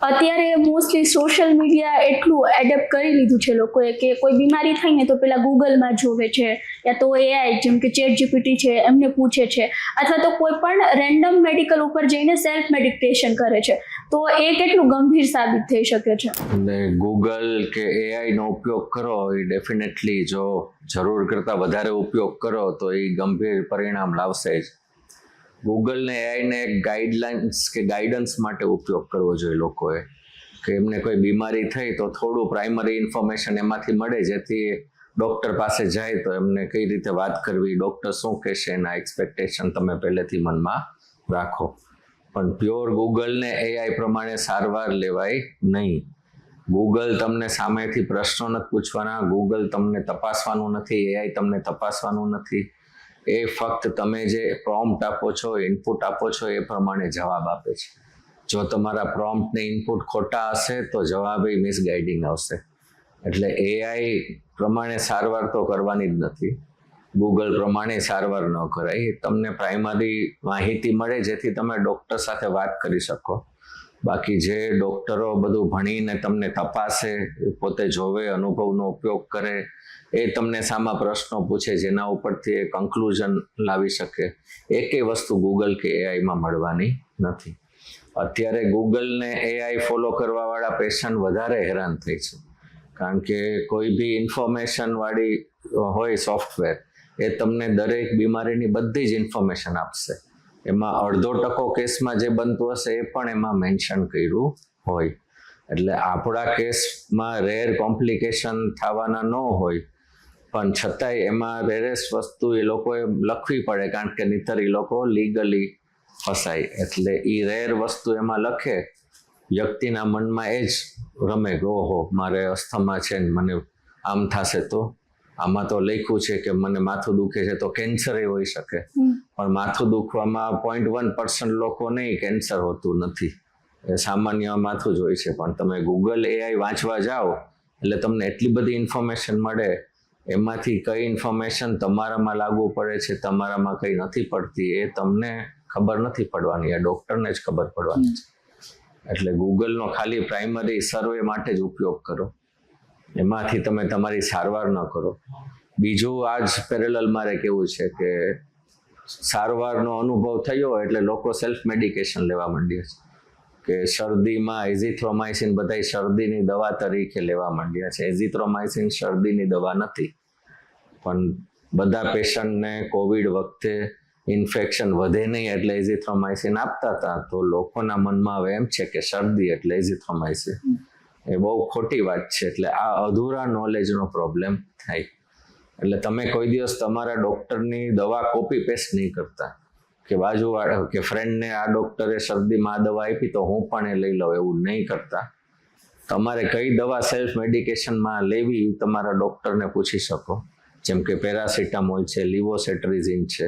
અત્યારે mostly social media એટલું adept કરી લીધું છે લોકોએ કે કોઈ બીમારી થાય ને તો પેલા ગૂગલમાં જોવે છે, યા તો એઆઈ જેમ કે ચેટ જીપીટી છે એમને પૂછે છે, અથવા તો કોઈ પણ રેન્ડમ મેડિકલ ઉપર જઈને સેલ્ફ મેડિટેશન કરે છે. તો એ કેટલું ગંભીર સાબિત થઈ શકે છે. અને ગૂગલ કે એઆઈ નો ઉપયોગ કરો એ ડેફિનેટલી જો જરૂર કરતાં વધારે ઉપયોગ કરો તો એ ગંભીર પરિણામ લાવશે જ. ગૂગલ ને એઆઈને એક ગાઈડલાઇન્સ કે ગાઈડન્સ માટે ઉપયોગ કરવો જોઈએ લોકોએ, કે એમને કોઈ બીમારી થઈ તો થોડું પ્રાઇમરી ઇન્ફોર્મેશન એમાંથી મળે, જેથી ડૉક્ટર પાસે જાય તો એમને કઈ રીતે વાત કરવી, ડૉક્ટર શું કહેશે એના એક્સપેક્ટેશન તમે પહેલેથી મનમાં રાખો. પણ પ્યોર ગૂગલ ને એઆઈ પ્રમાણે સારવાર લેવાય નહીં. ગૂગલ તમને સામેથી પ્રશ્નો નથી પૂછવાના, ગૂગલ તમને તપાસવાનું નથી, એઆઈ તમને તપાસવાનું નથી. એ ફક્ત તમે જે પ્રોમ્પ્ટ આપો છો, ઇનપુટ આપો છો એ પ્રમાણે જવાબ આપે છે. જો તમારા પ્રોમ્પ્ટ ને ઇનપુટ ખોટા હશે તો જવાબ એ મિસગાઈડિંગ આવશે. એટલે એઆઈ પ્રમાણે સારવાર તો કરવાની જ નથી, ગૂગલ પ્રમાણે સારવાર ન કરાય. તમને પ્રાઇમરી માહિતી મળે જેથી તમે ડૉક્ટર સાથે વાત કરી શકો. બાકી જે ડૉક્ટરો બધું ભણીને તમને તપાસે, પોતે જોવે, અનુભવનો ઉપયોગ કરે, એ તમને સામા પ્રશ્નો પૂછે જેના ઉપરથી એ કન્ક્લુઝન લાવી શકે, એકેય વસ્તુ ગૂગલ કે એઆઈમાં મળવાની નથી. અત્યારે ગૂગલ ને એઆઈ ફોલો કરવાવાળા પેશન્ટ વધારે હેરાન થઈ છે, કારણ કે કોઈ બી ઇન્ફોર્મેશનવાળી હોય સોફ્ટવેર, એ તમને દરેક બીમારીની બધી જ ઇન્ફોર્મેશન આપશે. એમાં 0.5% કેસમાં જે બનતું હશે એ પણ એમાં મેન્શન કર્યું હોય. એટલે આપણા કેસમાં રેર કોમ્પ્લિકેશન થવાના ન હોય, પણ છતાંય એમાં રેરેસ્ટ વસ્તુ એ લોકોએ લખવી પડે, કારણ કે નહીંતર એ લોકો લીગલી ફસાય. એટલે એ રેર વસ્તુ એમાં લખે, વ્યક્તિના મનમાં એ જ રમે કે ઓહો મારે અસ્થમા છે ને મને આમ થશે, તો આમાં તો લખ્યું છે કે મને માથું દુખે છે, તો કેન્સર એ હોઈ શકે. પણ માથું દુખવામાં 0.1% લોકો નહીં, કેન્સર હોતું નથી, એ સામાન્ય માથું જ હોય છે. પણ તમે ગૂગલ એઆઈ વાંચવા જાઓ એટલે તમને એટલી બધી ઇન્ફોર્મેશન મળે, એમાંથી કઈ ઇન્ફોર્મેશન તમારામાં લાગુ પડે છે, તમારામાં કઈ નથી પડતી, એ તમને ખબર નથી પડવાની, એ ડૉક્ટરને જ ખબર પડવાની છે. એટલે ગૂગલનો ખાલી પ્રાઇમરી સર્વે માટે જ ઉપયોગ કરો, એમાંથી તમે તમારી સારવાર ન કરો. બીજું આ જ પેરેલલ મારે કેવું છે કે સારવારનો અનુભવ થયો એટલે લોકો સેલ્ફ મેડિકેશન લેવા માંડ્યા છે, કે શરદીમાં એઝિથ્રોમાઇસિન બધા શરદીની દવા તરીકે લેવા માંડ્યા છે. એઝિથ્રોમાઇસિન શરદીની દવા નથી, પણ બધા પેશન્ટને કોવિડ વખતે ઇન્ફેક્શન વધે નહીં એટલે એઝિથ્રોમાઇસિન આપતા હતા, તો લોકોના મનમાં હવે એમ છે કે શરદી એટલે એઝિથ્રોમાઇસિન. એ બહુ ખોટી વાત છે. એટલે આ અધૂરા નોલેજનો પ્રોબ્લેમ થાય. એટલે તમે કોઈ દિવસ તમારા ડૉક્ટરની દવા કોપી પેસ્ટ નહીં કરતા, કે બાજુવાળા કે ફ્રેન્ડને આ ડૉક્ટરે શરદીમાં આ દવા આપી તો હું પણ એ લઈ લઉં, એવું નહીં કરતા. તમારે કઈ દવા સેલ્ફ મેડિકેશનમાં લેવી તમારા ડૉક્ટરને પૂછી શકો. જેમ કે પેરાસિટામોલ છે, લિવોસેટ્રિઝિન છે,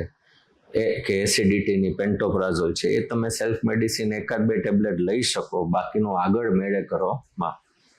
એ કે એસિડિટીની પેન્ટોપ્રાઝોલ છે, એ તમે સેલ્ફ મેડિસિન 1-2 ટેબ્લેટ લઈ શકો, બાકીનું આગળ મેળે કરો માં.